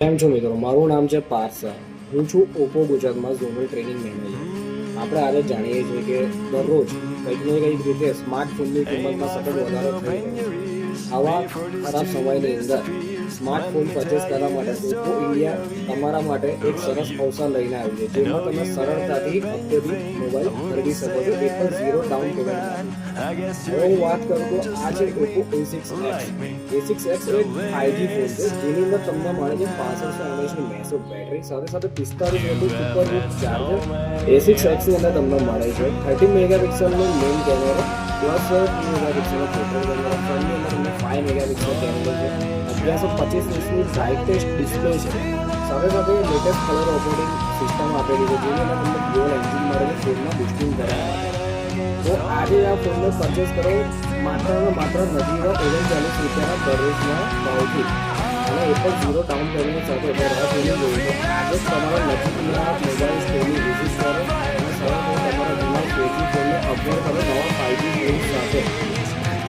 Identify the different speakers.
Speaker 1: કેમ છો મિત્રો? મારું નામ છે પાર્થ શાહ. હું છું ઓપ્પો ગુજરાતમાં ઝોનલ ટ્રેનિંગ મેનેજર. આપણે આજે જાણીએ છીએ કે દરરોજ કંઈક ને કંઈક રીતે સ્માર્ટફોનની કિંમતમાં સતત વધારો થઈ રહ્યો છે. આવા ખરાબ સમયની અંદર સ્માર્ટફોન પરચેસ કરવા માટે ઓપ્પો ઇન્ડિયા તમારા માટે એક સરસ અવસર લઈને આવ્યું છે, જેમાં તમે સરળતાથી હપ્તેથી મોબાઈલ ખરીદી શકો છો, એ પણ ઝીરો ડાઉન પેમેન્ટમાં. હવે હું વાત કરું તો આ છે ઓપ્પો A6X. A6X એ 5G ફોન છે, જેની અંદર તમને મળે છે 6500 mAhની મેસિવ બેટરી સાથે 45 વોટનું સુપરબુક ચાર્જર. A6X ની અંદર તમને મળે છે 30 મેગાપિક્સલનો મેઇન કેમેરો પ્લસ 2 મેગાપિક્સલનો ફોટો કેમેરો. ફ્રન્ટની અંદર તમને 5 મેગાપિક્સલ કેમેરો છે. 1125 ઇંચની બ્રાઇટેસ્ટ ડિસ્પ્લે છે. સાથે લેટેસ્ટ કલર ઓપરેટિંગ સિસ્ટમ આપેલી છે, જેની અંદર તમને ડ્યુઅલ એન્જિન મળે છે ફોનમાં બુસ્ટિંગ કરવા માટે. તો આજે આ ફોનને પરચેસ કરો માત્ર ને માત્ર નજીવા 39 રૂપિયાના દરરોજના ભાવથી, અને એ પણ ઝીરો ડાઉન પેમેન્ટ સાથે. આજે જ તમારા નજીકના મોબાઈલ સ્ટોર